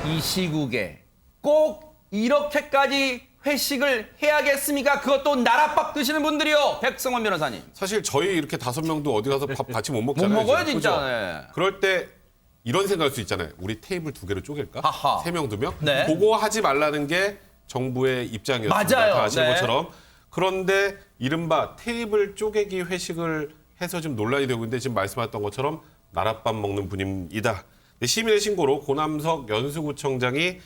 이 시국에 꼭 이렇게까지 회식을 해야겠습니까? 그것도 나랏밥 드시는 분들이요. 백성원 변호사님. 사실 저희 이렇게 5명도 어디 가서 밥 같이 못 못 먹잖아요. 먹어요, 지금. 진짜. 그죠? 네. 그럴 때 이런 생각할 수 있잖아요. 우리 테이블 2개로 쪼갤까? 하하. 3명, 2명? 네. 그거 하지 말라는 게 정부의 입장이었습니다. 맞아요. 다 아시는 네. 것처럼. 그런데 이른바 테이블 쪼개기 회식을 해서 지금 논란이 되고 있는데 지금 말씀하셨던 것처럼 나랏밥 먹는 분위기다. 시민의 신고로 고남석 연수구청장이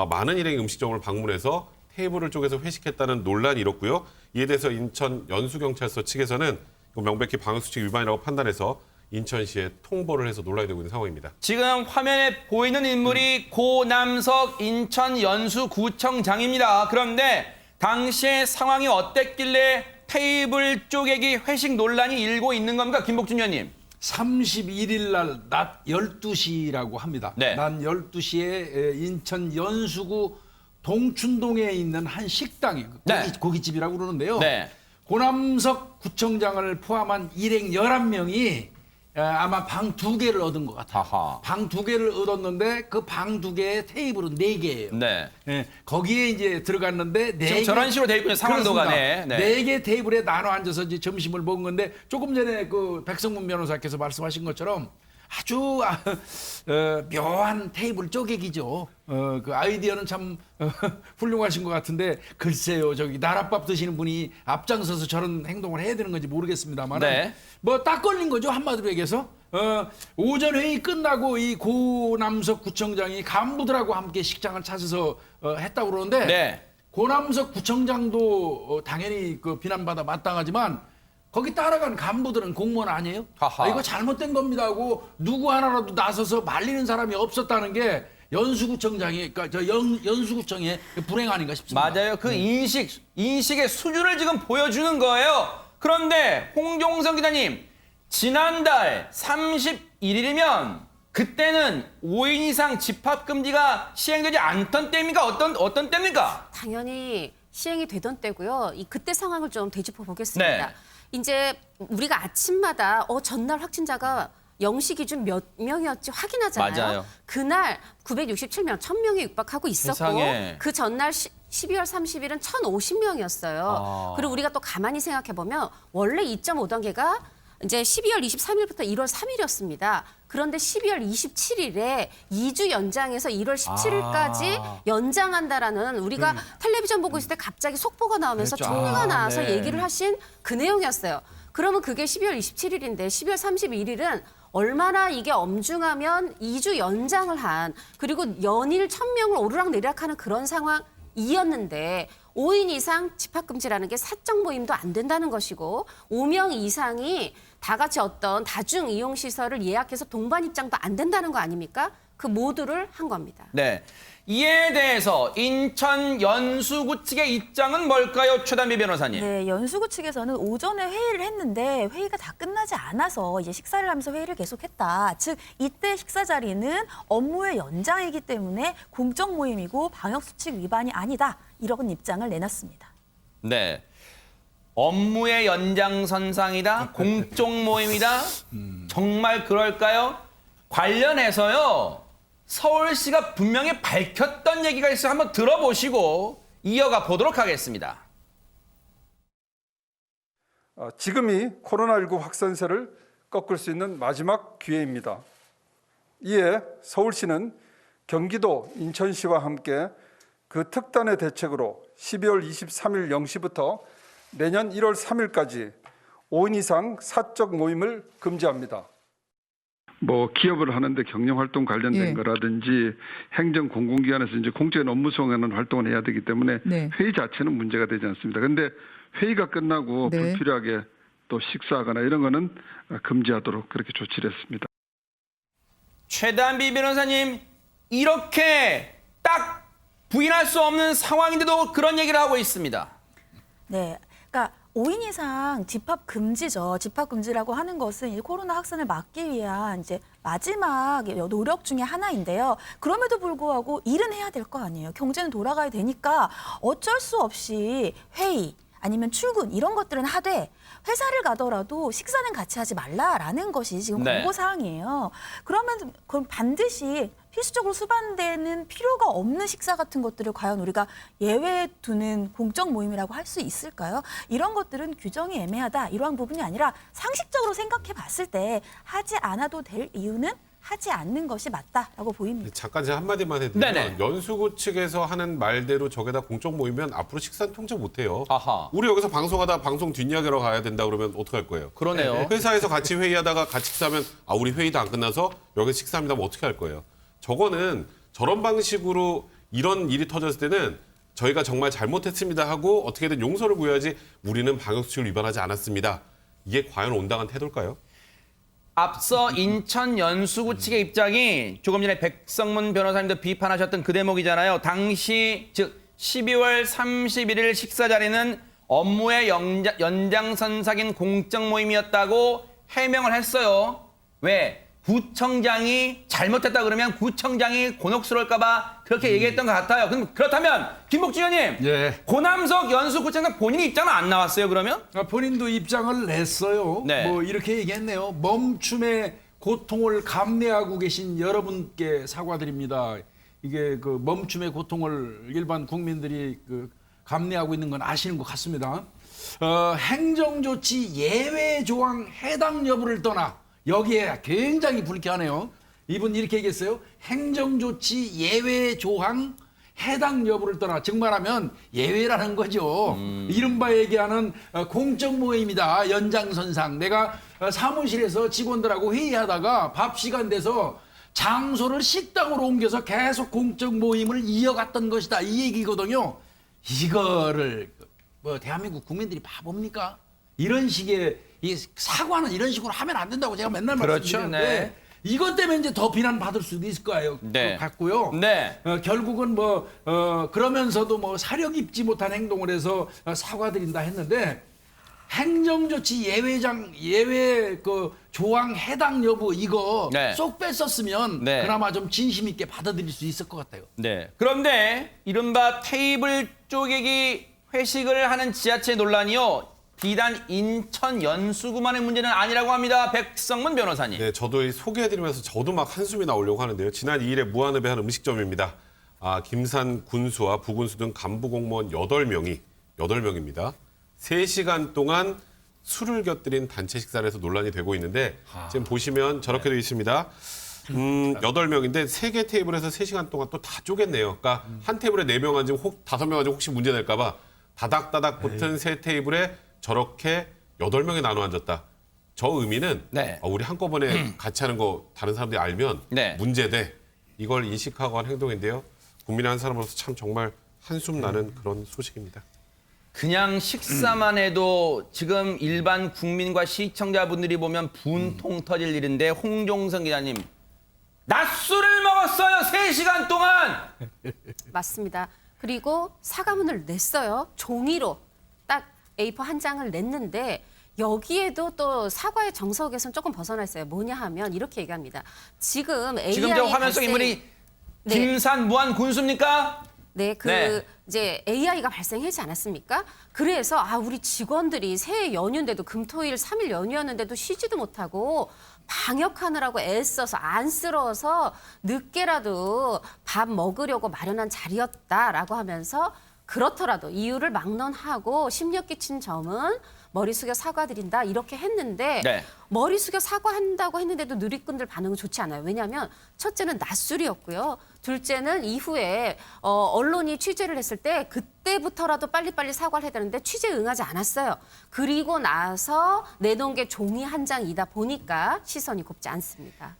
많은 일행 음식점을 방문해서 테이블을 쪼개서 회식했다는 논란이 일었고요. 이에 대해서 인천 연수경찰서 측에서는 명백히 방역수칙 위반이라고 판단해서 인천시에 통보를 해서 논란이 되고 있는 상황입니다. 지금 화면에 보이는 인물이 고남석 인천 연수구청장입니다. 그런데 당시의 상황이 어땠길래 테이블 쪼개기 회식 논란이 일고 있는 겁니까? 김복준 의원님. 31일 날 낮 12시라고 합니다. 네. 낮 12시에 인천 연수구 동춘동에 있는 한 식당이 네. 고깃집이라고 그러는데요. 네. 고남석 구청장을 포함한 일행 11명이 아마 방 2개를 얻은 것 같아요. 하하. 방 2개를 얻었는데 그 방 2개에 테이블은 4개예요. 네. 거기에 이제 들어갔는데 지금 저런 식으로 돼 있군요. 상황도가. 네. 네 개 테이블에 나눠 앉아서 이제 점심을 먹은 건데 조금 전에 그 백성문 변호사께서 말씀하신 것처럼 아주 묘한 테이블 쪼개기죠. 그 아이디어는 참 훌륭하신 것 같은데 글쎄요, 저기 나랏밥 드시는 분이 앞장서서 저런 행동을 해야 되는 건지 모르겠습니다만, 네. 뭐 딱 걸린 거죠 한마디로 얘기해서. 오전 회의 끝나고 이 고남석 구청장이 간부들하고 함께 식장을 찾아서 했다고 그러는데 네. 고남석 구청장도 당연히 그 비난받아 마땅하지만 거기 따라간 간부들은 공무원 아니에요? 하하. 이거 잘못된 겁니다 하고 누구 하나라도 나서서 말리는 사람이 없었다는 게 연수구청장이 그러니까 저 연수구청의 불행 아닌가 싶습니다. 맞아요. 그 인식의 수준을 지금 보여주는 거예요. 그런데 홍종성 기자님, 지난달 31일이면 그때는 5인 이상 집합 금지가 시행되지 않던 때입니까? 어떤 때입니까? 당연히 시행이 되던 때고요. 그때 상황을 좀 되짚어 보겠습니다. 네. 이제 우리가 아침마다 전날 확진자가 0시 기준 몇 명이었지 확인하잖아요. 맞아요. 그날 967명, 1000명이 육박하고 있었고 세상에. 그 전날 12월 30일은 1050명이었어요. 아. 그리고 우리가 또 가만히 생각해 보면 원래 2.5단계가 이제 12월 23일부터 1월 3일이었습니다. 그런데 12월 27일에 2주 연장해서 1월 17일까지 연장한다라는 우리가 텔레비전 보고 있을 때 갑자기 속보가 나오면서 그랬죠. 총리가 나와서 네. 얘기를 하신 그 내용이었어요. 그러면 그게 12월 27일인데 12월 31일은 얼마나 이게 엄중하면 2주 연장을 한 그리고 연일 1000명을 오르락내리락하는 그런 상황이었는데 5인 이상 집합금지라는 게 사적 모임도 안 된다는 것이고 5명 이상이 다 같이 어떤 다중 이용 시설을 예약해서 동반 입장도 안 된다는 거 아닙니까? 그 모두를 한 겁니다. 네. 이에 대해서 인천 연수구 측의 입장은 뭘까요? 최단비 변호사님. 네, 연수구 측에서는 오전에 회의를 했는데 회의가 다 끝나지 않아서 이제 식사를 하면서 회의를 계속했다. 즉 이때 식사 자리는 업무의 연장이기 때문에 공적 모임이고 방역수칙 위반이 아니다. 이런 입장을 내놨습니다. 네. 업무의 연장선상이다. 공적 모임이다. 정말 그럴까요? 관련해서요. 서울시가 분명히 밝혔던 얘기가 있어요. 한번 들어보시고 이어가 보도록 하겠습니다. 지금이 코로나19 확산세를 꺾을 수 있는 마지막 기회입니다. 이에 서울시는 경기도, 인천시와 함께 그 특단의 대책으로 12월 23일 0시부터 내년 1월 3일까지 5인 이상 사적 모임을 금지합니다. 기업을 하는데 경영 활동 관련된 거라든지 행정 공공기관에서 이제 공적인 업무 수행하는 활동을 해야 되기 때문에 회의 자체는 문제가 되지 않습니다. 그런데 회의가 끝나고 불필요하게 또 식사하거나 이런 거는 금지하도록 그렇게 조치를 했습니다. 최단비 변호사님, 이렇게 딱 부인할 수 없는 상황인데도 그런 얘기를 하고 있습니다. 네, 그러니까 5인 이상 집합 금지죠. 집합 금지라고 하는 것은 이 코로나 확산을 막기 위한 이제 마지막 노력 중에 하나인데요. 그럼에도 불구하고 일은 해야 될 거 아니에요. 경제는 돌아가야 되니까 어쩔 수 없이 회의 아니면 출근 이런 것들은 하되 회사를 가더라도 식사는 같이 하지 말라라는 것이 지금 네. 권고 사항이에요. 그러면 그럼 반드시 필수적으로 수반되는 필요가 없는 식사 같은 것들을 과연 우리가 예외에 두는 공적 모임이라고 할 수 있을까요? 이런 것들은 규정이 애매하다 이러한 부분이 아니라 상식적으로 생각해 봤을 때 하지 않아도 될 이유는 하지 않는 것이 맞다라고 보입니다. 잠깐 제가 한마디만 해드리면 네네. 연수구 측에서 하는 말대로 저게다 공적 모이면 앞으로 식사 통제 못해요. 아하. 우리 여기서 방송하다 방송 뒷이야기로 가야 된다 그러면 어떡할 거예요? 그러네요. 회사에서 같이 회의하다가 같이 식사하면 우리 회의도 안 끝나서 여기서 식사합니다 하면 어떻게 할 거예요? 저거는 저런 방식으로 이런 일이 터졌을 때는 저희가 정말 잘못했습니다 하고 어떻게든 용서를 구해야지 우리는 방역수칙을 위반하지 않았습니다. 이게 과연 온당한 태도일까요? 앞서 인천 연수구 측의 입장이 조금 전에 백성문 변호사님도 비판하셨던 그 대목이잖아요. 당시 즉 12월 31일 식사 자리는 업무의 연장선상인 공적 모임이었다고 해명을 했어요. 왜? 구청장이 잘못했다 그러면 구청장이 곤혹스러울까 봐 그렇게 얘기했던 것 같아요. 그럼 그렇다면 김복주 의원님, 예. 고남석 연수구청장 본인이 입장은 안 나왔어요, 그러면? 본인도 입장을 냈어요. 네. 뭐 이렇게 얘기했네요. 멈춤의 고통을 감내하고 계신 여러분께 사과드립니다. 이게 그 멈춤의 고통을 일반 국민들이 그 감내하고 있는 건 아시는 것 같습니다. 행정조치 예외 조항 해당 여부를 떠나 여기에 굉장히 불쾌하네요. 이분 이렇게 얘기했어요. 행정조치 예외 조항 해당 여부를 떠나 즉 말하면 예외라는 거죠. 이른바 얘기하는 공적 모임이다. 연장선상. 내가 사무실에서 직원들하고 회의하다가 밥 시간 돼서 장소를 식당으로 옮겨서 계속 공적 모임을 이어갔던 것이다. 이 얘기거든요. 이거를 뭐 대한민국 국민들이 바보입니까? 이런 식의 이 사과는 이런 식으로 하면 안 된다고 제가 맨날 그렇죠, 말씀드리는데 네. 이것 때문에 이제 더 비난 받을 수도 있을 거예요. 네. 같고요. 네. 결국은 뭐 그러면서도 뭐 사력 입지 못한 행동을 해서 사과드린다 했는데 행정조치 예외 그 조항 해당 여부 이거 네. 쏙 뺐었으면 네. 그나마 좀 진심 있게 받아들일 수 있을 것 같아요. 네. 그런데 이른바 테이블 쪼개기 회식을 하는 지하철 논란이요. 비단 인천 연수구만의 문제는 아니라고 합니다. 백성문 변호사님. 네, 저도 이 소개해드리면서 저도 막 한숨이 나오려고 하는데요. 지난 2일에 무한읍에 한 음식점입니다. 김산 군수와 부군수 등 간부 공무원 8명입니다. 3시간 동안 술을 곁들인 단체 식사를 해서 논란이 되고 있는데 지금 보시면 저렇게 되어 있습니다. 8명인데 3개 테이블에서 3시간 동안 또 다 쪼갰네요. 그러니까 한 테이블에 4명 앉으면 5명 앉으면 혹시 문제 될까 봐 다닥다닥 붙은 세 테이블에 저렇게 8명이 나눠 앉았다. 저 의미는 네. 우리 한꺼번에 같이 하는 거 다른 사람들이 알면 네. 문제돼. 이걸 인식하고 한 행동인데요. 국민의 한 사람으로서 참 정말 한숨 나는 그런 소식입니다. 그냥 식사만 해도 지금 일반 국민과 시청자분들이 보면 분통 터질 일인데 홍종성 기자님 낮술을 먹었어요. 3시간 동안. 맞습니다. 그리고 사과문을 냈어요. 종이로 딱 A4 한 장을 냈는데 여기에도 또 사과의 정석에서는 조금 벗어나 있어요. 뭐냐 하면 이렇게 얘기합니다. 지금 AI 지금 저 화면 속 인물이 네. 김산 무한 군수입니까? 네, 네. 이제 AI가 발생하지 않았습니까? 그래서 우리 직원들이 새해 연휴인데도 금토일 3일 연휴였는데도 쉬지도 못하고 방역하느라고 애써서 안쓰러워서 늦게라도 밥 먹으려고 마련한 자리였다라고 하면서 그렇더라도 이유를 막론하고 심력 끼친 점은 머리 숙여 사과드린다 이렇게 했는데 네. 머리 숙여 사과한다고 했는데도 누리꾼들 반응은 좋지 않아요. 왜냐하면 첫째는 낮술이었고요. 둘째는 이후에 언론이 취재를 했을 때 그때부터라도 빨리빨리 사과를 해야 되는데 취재에 응하지 않았어요. 그리고 나서 내놓은 게 종이 한 장이다 보니까 시선이 곱지 않습니다.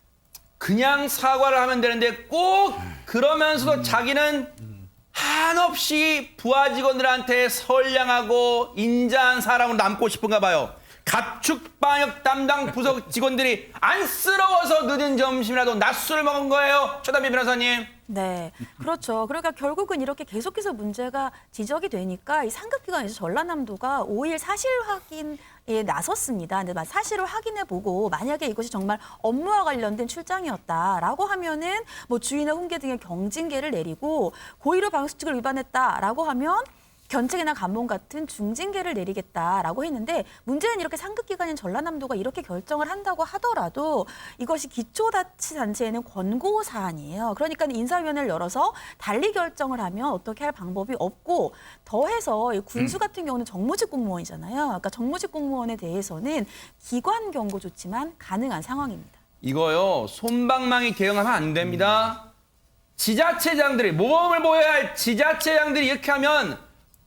그냥 사과를 하면 되는데 꼭 그러면서도 자기는 한없이 부하 직원들한테 선량하고 인자한 사람으로 남고 싶은가 봐요. 가축 방역 담당 부서 직원들이 안쓰러워서 늦은 점심이라도 낮술을 먹은 거예요. 최단비 변호사님. 네, 그렇죠. 그러니까 결국은 이렇게 계속해서 문제가 지적이 되니까 이 상급기관에서 전라남도가 5일 사실 확인에 나섰습니다. 근데 사실을 확인해보고 만약에 이것이 정말 업무와 관련된 출장이었다라고 하면은 뭐 주의나 훈계 등의 경징계를 내리고 고의로 방역수칙을 위반했다라고 하면 견책이나 감봉 같은 중징계를 내리겠다라고 했는데 문제는 이렇게 상급기관인 전라남도가 이렇게 결정을 한다고 하더라도 이것이 기초자치단체에는 권고 사안이에요. 그러니까 인사위원회를 열어서 달리 결정을 하면 어떻게 할 방법이 없고 더해서 이 군수 같은 경우는 정무직 공무원이잖아요. 그러니까 정무직 공무원에 대해서는 기관 경고 조치만 가능한 상황입니다. 이거요, 솜방망이 대응하면 안 됩니다. 지자체장들이, 모범을 보여야 할 지자체장들이 이렇게 하면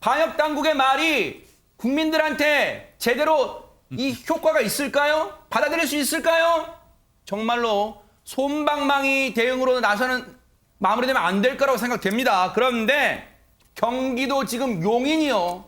방역당국의 말이 국민들한테 제대로 이 효과가 있을까요? 받아들일 수 있을까요? 정말로 솜방망이 대응으로 나서는 마무리되면 안 될 거라고 생각됩니다. 그런데 경기도 지금 용인이요,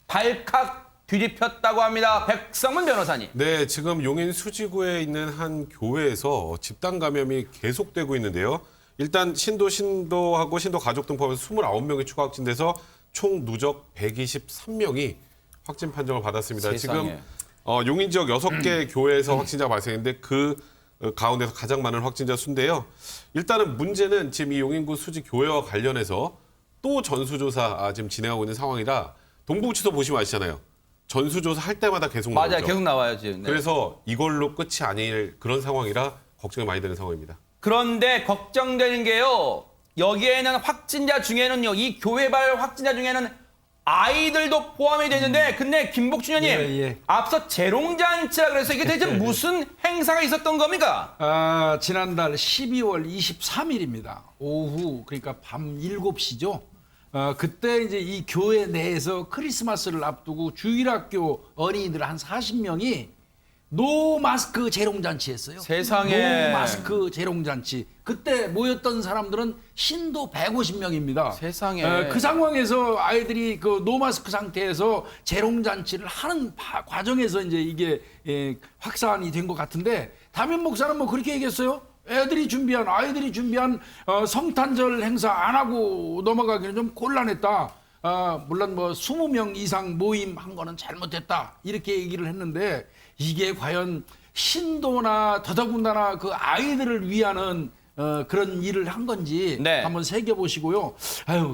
발칵 뒤집혔다고 합니다. 백성문 변호사님. 네, 지금 용인 수지구에 있는 한 교회에서 집단 감염이 계속되고 있는데요. 일단 신도하고 신도 가족 등 포함해서 29명이 추가 확진돼서 총 누적 123명이 확진 판정을 받았습니다. 세상에. 지금 용인 지역 6개 교회에서 확진자가 발생했는데 그 가운데서 가장 많은 확진자 수인데요. 일단은 문제는 지금 이 용인구 수지 교회와 관련해서 또 전수조사 지금 진행하고 있는 상황이라 동부구치소 보시면 아시잖아요. 전수조사 할 때마다 계속 나오죠. 맞아요. 계속 나와요, 지금. 네. 그래서 이걸로 끝이 아닐 그런 상황이라 걱정이 많이 되는 상황입니다. 그런데 걱정되는 게요, 여기에는 확진자 중에는요, 이 교회발 확진자 중에는 아이들도 포함이 되는데, 근데 김복준 의원님, 예. 앞서 재롱잔치라 그래서 이게 대체 무슨 행사가 있었던 겁니까? 지난달 12월 23일입니다. 오후, 그러니까 밤 7시죠. 그때 이제 이 교회 내에서 크리스마스를 앞두고 주일학교 어린이들 한 40명이 노 마스크 재롱잔치 했어요. 세상에. 노 마스크 재롱잔치. 그때 모였던 사람들은 신도 150명입니다. 세상에. 그 상황에서 아이들이 그 노 마스크 상태에서 재롱잔치를 하는 과정에서 이제 이게 확산이 된 것 같은데, 담임 목사는 뭐 그렇게 얘기했어요. 아이들이 준비한 성탄절 행사 안 하고 넘어가기는 좀 곤란했다. 물론 뭐 20명 이상 모임 한 거는 잘못됐다. 이렇게 얘기를 했는데, 이게 과연 신도나 더더군다나 그 아이들을 위하는 그런 일을 한 건지 네. 한번 새겨보시고요.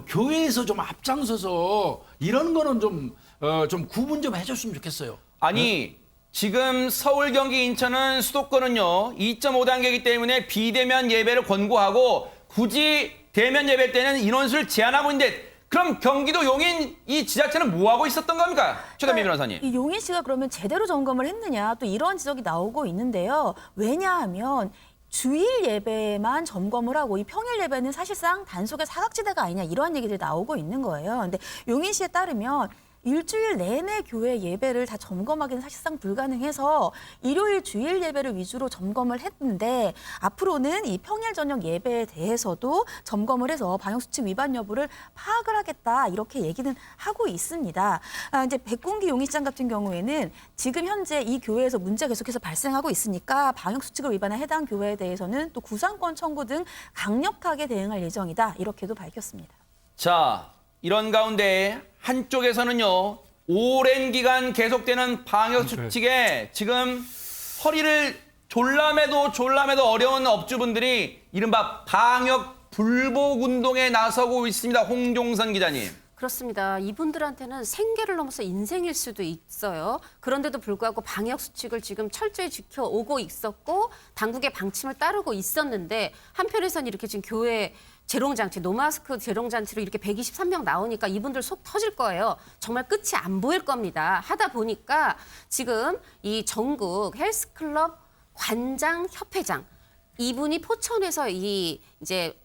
교회에서 좀 앞장서서 이런 거는 좀 구분 좀 해줬으면 좋겠어요. 아니, 지금 서울, 경기, 인천은 수도권은요, 2.5단계이기 때문에 비대면 예배를 권고하고 굳이 대면 예배 때는 인원수를 제한하고 있는데, 그럼 경기도 용인 이 지자체는 뭐 하고 있었던 겁니까? 최단미 변호사님. 이 용인 씨가 그러면 제대로 점검을 했느냐 또 이런 지적이 나오고 있는데요. 왜냐하면 주일 예배만 점검을 하고 이 평일 예배는 사실상 단속의 사각지대가 아니냐 이러한 얘기들이 나오고 있는 거예요. 근데 용인 씨에 따르면 일주일 내내 교회 예배를 다 점검하기는 사실상 불가능해서 일요일 주일 예배를 위주로 점검을 했는데 앞으로는 이 평일 저녁 예배에 대해서도 점검을 해서 방역수칙 위반 여부를 파악을 하겠다 이렇게 얘기는 하고 있습니다. 이제 백군기 용인시장 같은 경우에는 지금 현재 이 교회에서 문제가 계속해서 발생하고 있으니까 방역수칙을 위반한 해당 교회에 대해서는 또 구상권 청구 등 강력하게 대응할 예정이다 이렇게도 밝혔습니다. 자, 이런 가운데 한쪽에서는요, 오랜 기간 계속되는 방역 수칙에 지금 허리를 졸라매도 어려운 업주분들이 이른바 방역 불복 운동에 나서고 있습니다. 홍종선 기자님. 그렇습니다. 이분들한테는 생계를 넘어서 인생일 수도 있어요. 그런데도 불구하고 방역 수칙을 지금 철저히 지켜오고 있었고 당국의 방침을 따르고 있었는데 한편에서는 이렇게 지금 교회 재롱잔치, 노마스크 재롱잔치로 이렇게 123명 나오니까 이분들 속 터질 거예요. 정말 끝이 안 보일 겁니다. 하다 보니까 지금 이 전국 헬스클럽 관장 협회장 이분이 포천에서 이 이제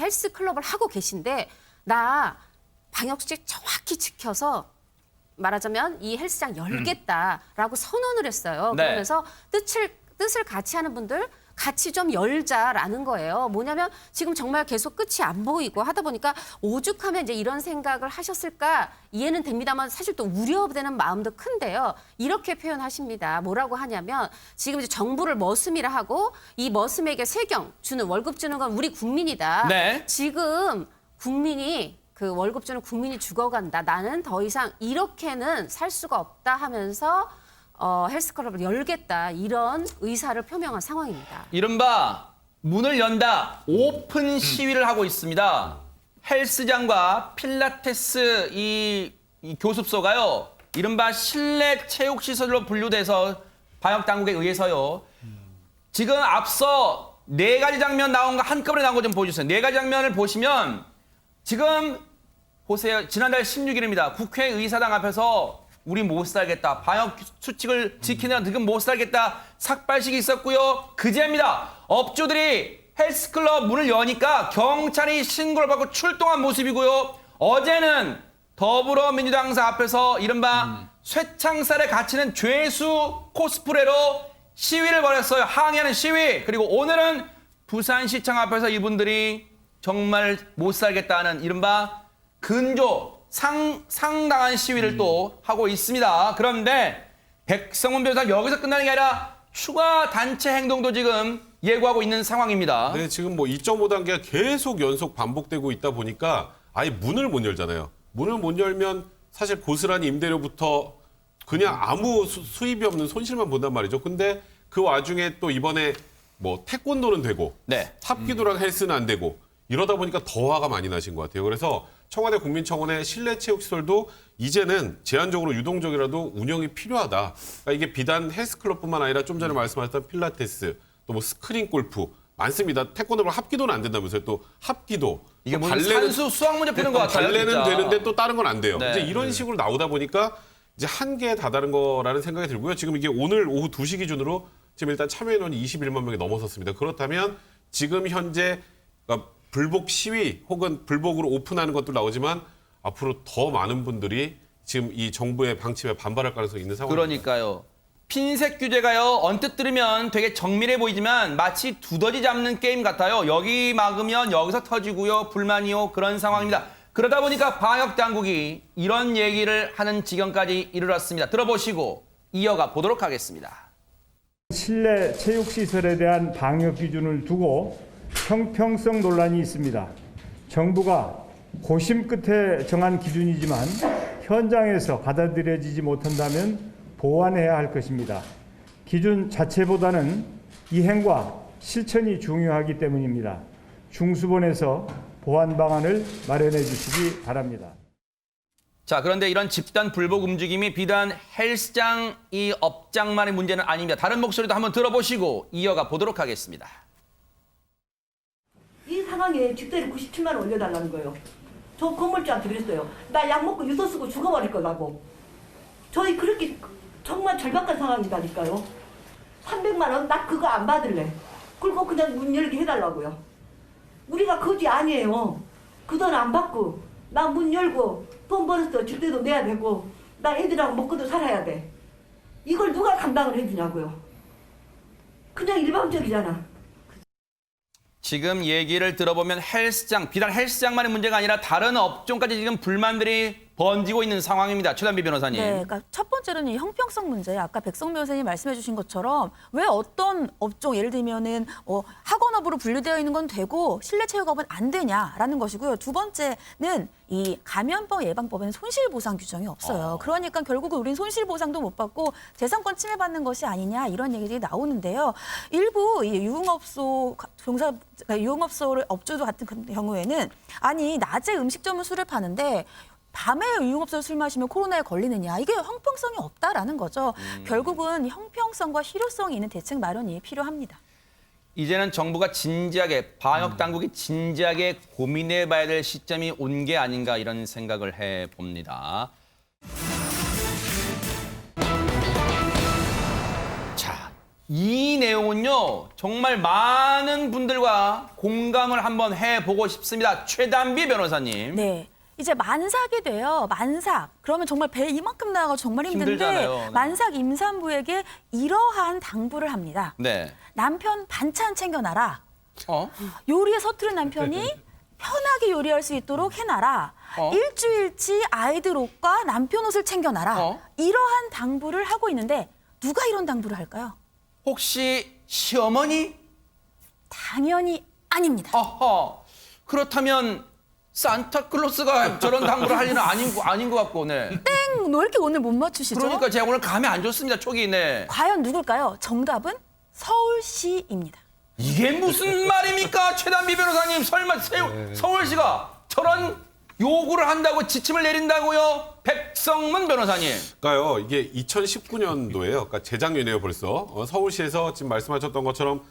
헬스클럽을 하고 계신데 나 방역수칙 정확히 지켜서 말하자면 이 헬스장 열겠다라고 선언을 했어요. 네. 그러면서 뜻을 같이 하는 분들 같이 좀 열자라는 거예요. 뭐냐면 지금 정말 계속 끝이 안 보이고 하다 보니까 오죽하면 이제 이런 생각을 하셨을까 이해는 됩니다만 사실 또 우려되는 마음도 큰데요. 이렇게 표현하십니다. 뭐라고 하냐면 지금 이제 정부를 머슴이라 하고 이 머슴에게 세경 주는 월급 주는 건 우리 국민이다. 네. 지금 국민이 그 월급 주는 국민이 죽어간다. 나는 더 이상 이렇게는 살 수가 없다 하면서 헬스클럽을 열겠다 이런 의사를 표명한 상황입니다. 이른바 문을 연다 오픈 시위를 하고 있습니다. 헬스장과 필라테스 이 교습소가요. 이른바 실내 체육시설로 분류돼서 방역당국에 의해서요. 지금 앞서 4가지 장면 나온 거 한꺼번에 나온 거 좀 보여주세요. 4가지 장면을 보시면 지금 보세요. 지난달 16일입니다. 국회의사당 앞에서 우리 못 살겠다. 방역 수칙을 지키느라 지금 못 살겠다. 삭발식이 있었고요. 그제입니다. 업주들이 헬스클럽 문을 여니까 경찰이 신고를 받고 출동한 모습이고요. 어제는 더불어민주당사 앞에서 이른바 쇠창살에 갇히는 죄수 코스프레로 시위를 벌였어요. 항의하는 시위. 그리고 오늘은 부산시청 앞에서 이분들이 정말 못 살겠다는 이른바 근조, 상당한 시위를 또 하고 있습니다. 그런데 백성문 변호사 여기서 끝나는 게 아니라 추가 단체 행동도 지금 예고하고 있는 상황입니다. 네, 지금 뭐 2.5단계가 계속 연속 반복되고 있다 보니까 아예 문을 못 열잖아요. 문을 못 열면 사실 고스란히 임대료부터 그냥 아무 수입이 없는 손실만 본단 말이죠. 근데 그 와중에 또 이번에 뭐 태권도는 되고 네. 탑기도랑 헬스는 안 되고 이러다 보니까 더 화가 많이 나신 것 같아요. 그래서 청와대 국민청원의 실내 체육시설도 이제는 제한적으로 유동적이라도 운영이 필요하다. 그러니까 이게 비단 헬스클럽뿐만 아니라 좀 전에 말씀하셨던 필라테스, 또 뭐 스크린 골프 많습니다. 태권도로 합기도는 안 된다면서요. 또 합기도. 이게 또 무슨 산수 수학 문제 푸는 것 같아요. 발레는 진짜. 되는데 또 다른 건 안 돼요. 네. 이제 이런 식으로 나오다 보니까 이제 한계에 다다른 거라는 생각이 들고요. 지금 이게 오늘 오후 2시 기준으로 지금 일단 참여 인원이 21만 명이 넘어섰습니다. 그렇다면 지금 현재 그러니까 불복 시위 혹은 불복으로 오픈하는 것도 나오지만 앞으로 더 많은 분들이 지금 이 정부의 방침에 반발할 가능성이 있는 상황입니다. 그러니까요. 핀셋 규제가요. 언뜻 들으면 되게 정밀해 보이지만 마치 두더지 잡는 게임 같아요. 여기 막으면 여기서 터지고요. 불만이요. 그런 상황입니다. 그러다 보니까 방역 당국이 이런 얘기를 하는 지경까지 이르렀습니다. 들어보시고 이어가 보도록 하겠습니다. 실내 체육시설에 대한 방역 기준을 두고 형평성 논란이 있습니다. 정부가 고심 끝에 정한 기준이지만 현장에서 받아들여지지 못한다면 보완해야 할 것입니다. 기준 자체보다는 이행과 실천이 중요하기 때문입니다. 중수본에서 보완 방안을 마련해 주시기 바랍니다. 자, 그런데 이런 집단 불복 움직임이 비단 헬스장 이 업장만의 문제는 아닙니다. 다른 목소리도 한번 들어보시고 이어가 보도록 하겠습니다. 이 상황에 집세를 97만 원 올려달라는 거예요. 저 건물주한테 그랬어요. 나 약 먹고 유서 쓰고 죽어버릴 거라고. 저희 그렇게 정말 절박한 상황이다니까요. 300만 원? 나 그거 안 받을래. 그리고 그냥 문 열게 해달라고요. 우리가 거지 아니에요. 그 돈 안 받고 나 문 열고 돈 벌었어. 집세도 내야 되고 나 애들하고 먹고도 살아야 돼. 이걸 누가 감당을 해주냐고요. 그냥 일방적이잖아. 지금 얘기를 들어보면 헬스장, 비단 헬스장만의 문제가 아니라 다른 업종까지 지금 불만들이 번지고 있는 상황입니다. 최단비 변호사님. 네, 그러니까 첫 번째로는 이 형평성 문제. 아까 백성 변호사님 말씀해주신 것처럼 왜 어떤 업종, 예를 들면은 학원업으로 분류되어 있는 건 되고 실내 체육업은 안 되냐라는 것이고요. 두 번째는 이 감염병 예방법에는 손실보상 규정이 없어요. 그러니까 결국은 우린 손실보상도 못 받고 재산권 침해받는 것이 아니냐 이런 얘기들이 나오는데요. 일부 이 유흥업소 유흥업소를 업주도 같은 경우에는 아니 낮에 음식점은 술을 파는데 밤에 유흥업소에서 술 마시면 코로나에 걸리느냐. 이게 형평성이 없다라는 거죠. 결국은 형평성과 실효성이 있는 대책 마련이 필요합니다. 이제는 정부가 진지하게, 방역 당국이 진지하게 고민해봐야 될 시점이 온 게 아닌가 이런 생각을 해봅니다. 자, 이 내용은요. 정말 많은 분들과 공감을 한번 해보고 싶습니다. 최단비 변호사님. 네. 이제 만삭이 돼요. 만삭. 그러면 정말 배 이만큼 나가고 정말 힘든데 힘들잖아요. 네. 만삭 임산부에게 이러한 당부를 합니다. 네. 남편 반찬 챙겨놔라. 요리에 서투른 남편이 편하게 요리할 수 있도록 해놔라. 일주일치 아이들 옷과 남편 옷을 챙겨놔라. 이러한 당부를 하고 있는데 누가 이런 당부를 할까요? 혹시 시어머니? 당연히 아닙니다. 어허. 그렇다면 산타클로스가 저런 당부를 할 일은 아닌 것 같고, 네. 땡! 왜 이렇게 오늘 못 맞추시죠? 그러니까 제가 오늘 감이 안 좋습니다, 촉이, 네. 과연 누굴까요? 정답은 서울시입니다. 이게 무슨 말입니까, 최단비 변호사님? 설마 서울시가 저런 요구를 한다고 지침을 내린다고요? 백성문 변호사님. 그러니까요, 이게 2019년도예요. 그러니까 재작년이에요, 벌써. 서울시에서 지금 말씀하셨던 것처럼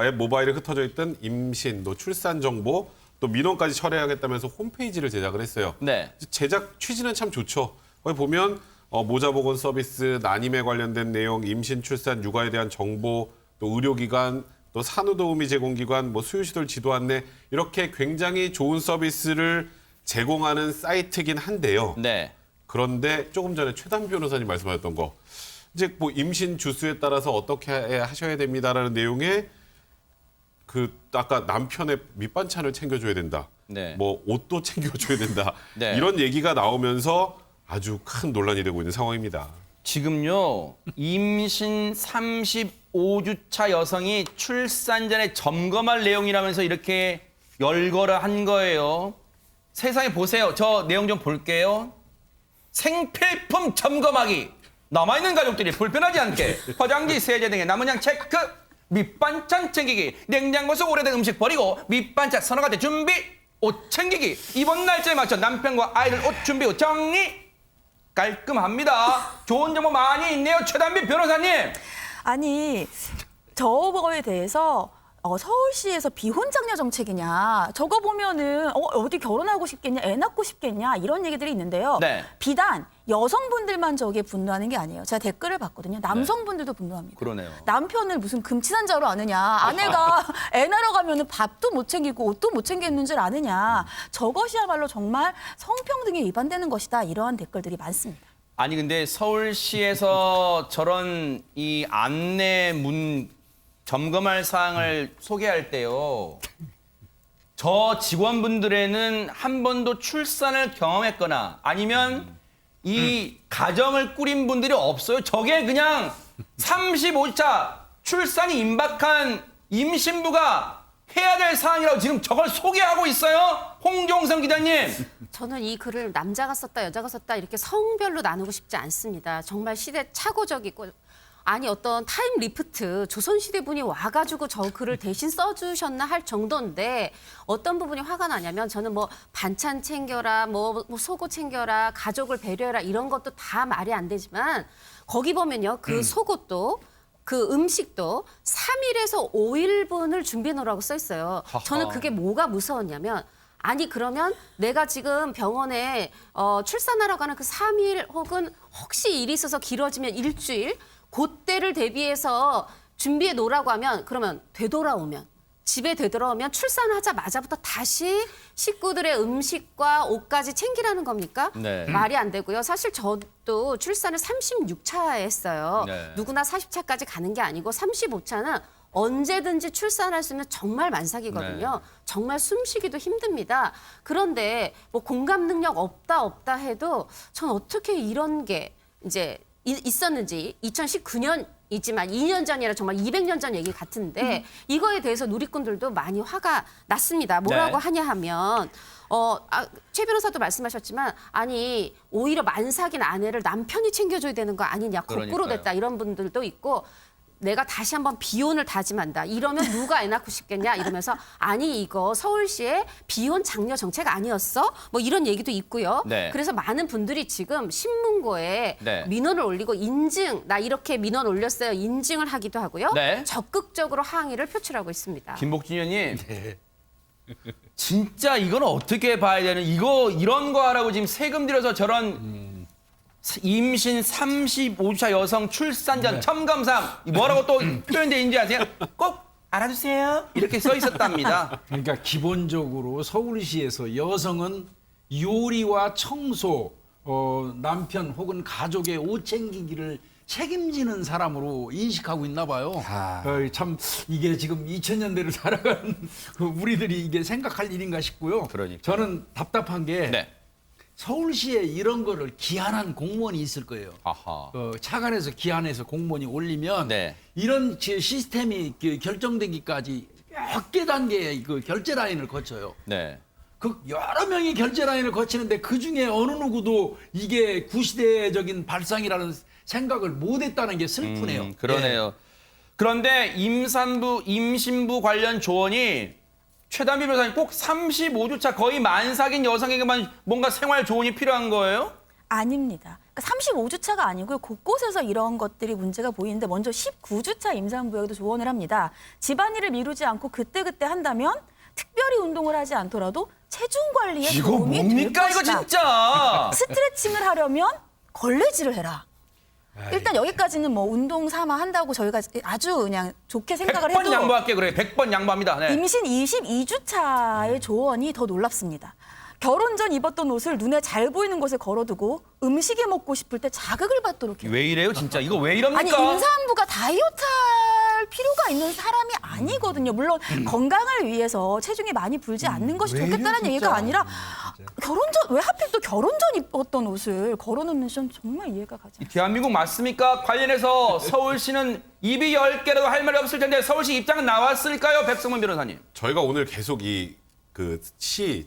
앱 모바일에 흩어져 있던 임신, 또 출산 정보, 또 민원까지 철회하겠다면서 홈페이지를 제작을 했어요. 네. 제작 취지는 참 좋죠. 거기 보면 모자보건 서비스, 난임에 관련된 내용, 임신, 출산, 육아에 대한 정보, 또 의료기관, 또 산후도우미 제공기관, 뭐 수유시설 지도 안내 이렇게 굉장히 좋은 서비스를 제공하는 사이트긴 한데요. 네. 그런데 조금 전에 최단 변호사님 말씀하셨던 거, 이제 뭐 임신 주수에 따라서 어떻게 하셔야 됩니다라는 내용에 그 아까 남편의 밑반찬을 챙겨줘야 된다. 네. 뭐 옷도 챙겨줘야 된다. 네. 이런 얘기가 나오면서 아주 큰 논란이 되고 있는 상황입니다. 지금요, 임신 35주차 여성이 출산 전에 점검할 내용이라면서 이렇게 열거를 한 거예요. 세상에 보세요. 저 내용 좀 볼게요. 생필품 점검하기. 남아있는 가족들이 불편하지 않게 화장지, 세제 등의 남은 양 체크. 밑반찬 챙기기. 냉장고 속 오래된 음식 버리고 밑반찬 서너 가지 준비. 옷 챙기기. 이번 날짜에 맞춰 남편과 아이들 옷 준비 후 정리. 깔끔합니다. 좋은 정보 많이 있네요. 최단비 변호사님. 아니 저거에 대해서 서울시에서 비혼 장려 정책이냐 저거 보면은 어디 결혼하고 싶겠냐 애 낳고 싶겠냐 이런 얘기들이 있는데요. 네. 비단 여성분들만 저기에 분노하는 게 아니에요. 제가 댓글을 봤거든요. 남성분들도 분노합니다. 그러네요. 남편을 무슨 금치산 자로 아느냐. 아내가 애 낳으러 가면은 밥도 못 챙기고 옷도 못 챙기는 줄 아느냐. 저것이야말로 정말 성평등에 위반되는 것이다. 이러한 댓글들이 많습니다. 아니 근데 서울시에서 저런 이 안내문 점검할 사항을 소개할 때요. 저 직원분들에는 한 번도 출산을 경험했거나 아니면 이 가정을 꾸린 분들이 없어요. 저게 그냥 35차 출산이 임박한 임신부가 해야 될 사항이라고 지금 저걸 소개하고 있어요. 홍종성 기자님. 저는 이 글을 남자가 썼다 여자가 썼다 이렇게 성별로 나누고 싶지 않습니다. 정말 시대 착오적이고 아니 어떤 타임 리프트 조선시대 분이 와가지고 저 글을 대신 써주셨나 할 정도인데 어떤 부분이 화가 나냐면 저는 뭐 반찬 챙겨라 뭐 속옷 챙겨라 가족을 배려해라 이런 것도 다 말이 안 되지만 거기 보면요 그 속옷도 그 음식도 3일에서 5일분을 준비해 놓으라고 써 있어요. 저는 그게 뭐가 무서웠냐면 아니 그러면 내가 지금 병원에 출산하러 가는 그 3일 혹은 혹시 일이 있어서 길어지면 일주일 그때를 대비해서 준비해 놓으라고 하면 그러면 되돌아오면 집에 되돌아오면 출산하자마자부터 다시 식구들의 음식과 옷까지 챙기라는 겁니까? 네. 말이 안 되고요. 사실 저도 출산을 36차에 했어요. 네. 누구나 40차까지 가는 게 아니고 35차는 언제든지 출산할 수 있는 정말 만삭이거든요. 네. 정말 숨쉬기도 힘듭니다. 그런데 뭐 공감 능력 없다 해도 전 어떻게 이런 게 이제 있었는지 2019년이지만 2년 전이라 정말 200년 전 얘기 같은데 이거에 대해서 누리꾼들도 많이 화가 났습니다. 뭐라고 네. 하냐 하면 최 변호사도 말씀하셨지만 아니 오히려 만삭인 아내를 남편이 챙겨줘야 되는 거 아니냐 거꾸로 그러니까요. 됐다 이런 분들도 있고 내가 다시 한번 비혼을 다짐한다. 이러면 누가 애 낳고 싶겠냐 이러면서 아니 이거 서울시의 비혼 장려 정책 아니었어? 뭐 이런 얘기도 있고요. 네. 그래서 많은 분들이 지금 신문고에 네. 민원을 올리고 인증 나 이렇게 민원 올렸어요. 인증을 하기도 하고요. 네. 적극적으로 항의를 표출하고 있습니다. 김복진 의원님. 진짜 이건 어떻게 봐야 되는 이런 거 하라고 지금 세금 들여서 저런 임신 35주차 여성 출산 전 첨감상 뭐라고 또 표현돼 있는지 아세요? 꼭 알아주세요. 이렇게 써 있었답니다. 그러니까 기본적으로 서울시에서 여성은 요리와 청소, 남편 혹은 가족의 옷 챙기기를 책임지는 사람으로 인식하고 있나 봐요. 참 이게 지금 2000년대를 살아가는 우리들이 이게 생각할 일인가 싶고요. 그러니까요. 저는 답답한 게 네. 서울시에 이런 거를 기한한 공무원이 있을 거예요. 아하. 차관에서 기한해서 공무원이 올리면 네. 이런 시스템이 결정되기까지 몇 개 단계의 그 결제 라인을 거쳐요. 네. 그 여러 명이 결제 라인을 거치는데 그 중에 어느 누구도 이게 구시대적인 발상이라는 생각을 못했다는 게 슬프네요. 그러네요. 그런데 임신부 관련 조언이 최단비 변호사님 꼭 35주차 거의 만삭인 여성에게만 뭔가 생활 조언이 필요한 거예요? 아닙니다. 그러니까 35주차가 아니고요. 곳곳에서 이런 것들이 문제가 보이는데 먼저 19주차 임산부에게도 조언을 합니다. 집안일을 미루지 않고 그때그때 한다면 특별히 운동을 하지 않더라도 체중 관리에 이거 도움이 될 뭡니까 이거 것이다. 진짜. 스트레칭을 하려면 걸레질을 해라. 일단 여기까지는 뭐 운동 삼아 한다고 저희가 아주 그냥 좋게 생각을 100번 해도 양보할게요. 그래 100번 양보합니다. 네. 임신 22주차의 조언이 더 놀랍습니다. 결혼 전 입었던 옷을 눈에 잘 보이는 곳에 걸어두고 음식이 먹고 싶을 때 자극을 받도록 해요. 왜 이래요 진짜? 이거 왜 이럽니까? 아니 임산부가 다이어트할 필요가 있는 사람이 아니거든요. 물론 건강을 위해서 체중이 많이 불지 않는 것이 좋겠다는 얘기가 아니라 결혼 전 왜 하필 또 결혼 전 입었던 옷을 걸어놓는 건 정말 이해가 가지 않아요. 대한민국 맞습니까? 관련해서 서울시는 입이 10개라도 할 말이 없을 텐데 서울시 입장은 나왔을까요? 백성문 변호사님. 저희가 오늘 계속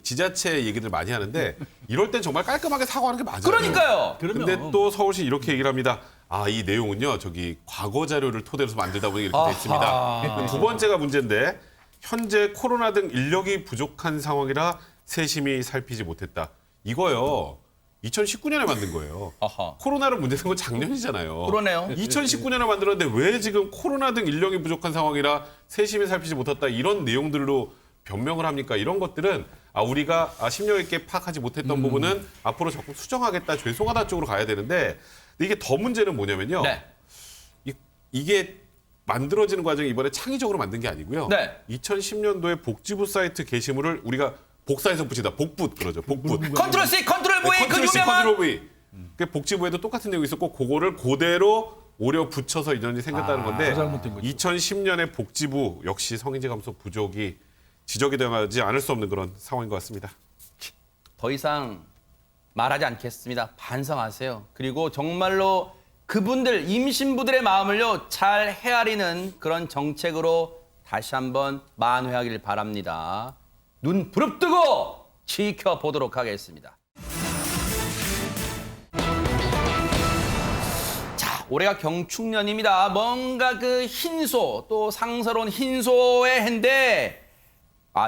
지자체 얘기들 많이 하는데 이럴 땐 정말 깔끔하게 사과하는 게 맞아요. 그러니까요. 근데 또 서울시 이렇게 얘기를 합니다. 이 내용은요, 과거 자료를 토대로 해서 만들다 보니 이렇게 돼 있습니다. 두 번째가 문제인데, 현재 코로나 등 인력이 부족한 상황이라 세심히 살피지 못했다. 이거요, 2019년에 만든 거예요. 아하. 코로나로 문제 생건 작년이잖아요. 그러네요. 2019년에 만들었는데 왜 지금 코로나 등 인력이 부족한 상황이라 세심히 살피지 못했다. 이런 내용들로 변명을 합니까? 이런 것들은 우리가 심력 있게 파악하지 못했던 부분은 앞으로 적극 수정하겠다, 죄송하다 쪽으로 가야 되는데 이게 더 문제는 뭐냐면요. 네. 이게 만들어지는 과정이 이번에 창의적으로 만든 게 아니고요. 네. 2010년도에 복지부 사이트 게시물을 우리가 복사해서 붙이다. 복붙 그러죠. 복붙. 컨트롤 C, 컨트롤 V 그 컨트롤 C, 유명한. 컨트롤 V. 그 복지부에도 똑같은 내용이 있었고 그거를 그대로 오려 붙여서 인연이 생겼다는 건데 잘못된 거죠. 2010년에 복지부 역시 성인지 감소 부족이 지적이 되지 않을 수 없는 그런 상황인 것 같습니다. 더 이상 말하지 않겠습니다. 반성하세요. 그리고 정말로 그분들 임신부들의 마음을요 잘 헤아리는 그런 정책으로 다시 한번 만회하길 바랍니다. 눈 부릅뜨고 지켜보도록 하겠습니다. 자, 올해가 경축년입니다. 뭔가 그 흰소 또 상서로운 흰소의 해인데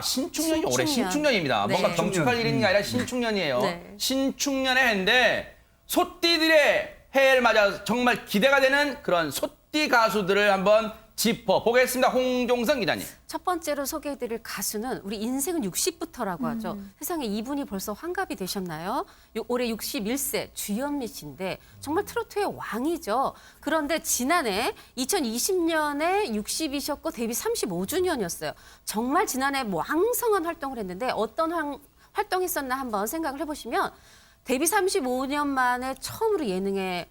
신축년이 올해 신축년. 신축년입니다. 네. 뭔가 경축할 일이 아니라 신축년이에요. 네. 신축년의 해인데 소띠들의 해를 맞아 정말 기대가 되는 그런 소띠 가수들을 한번 짚어보겠습니다. 홍종선 기자님. 첫 번째로 소개해드릴 가수는 우리 인생은 60부터라고 하죠. 세상에 이분이 벌써 환갑이 되셨나요? 올해 61세 주현미 씨인데 정말 트로트의 왕이죠. 그런데 지난해 2020년에 60이셨고 데뷔 35주년이었어요. 정말 지난해 왕성한 활동을 했는데 어떤 활동했었나 한번 생각을 해보시면 데뷔 35년 만에 처음으로 예능에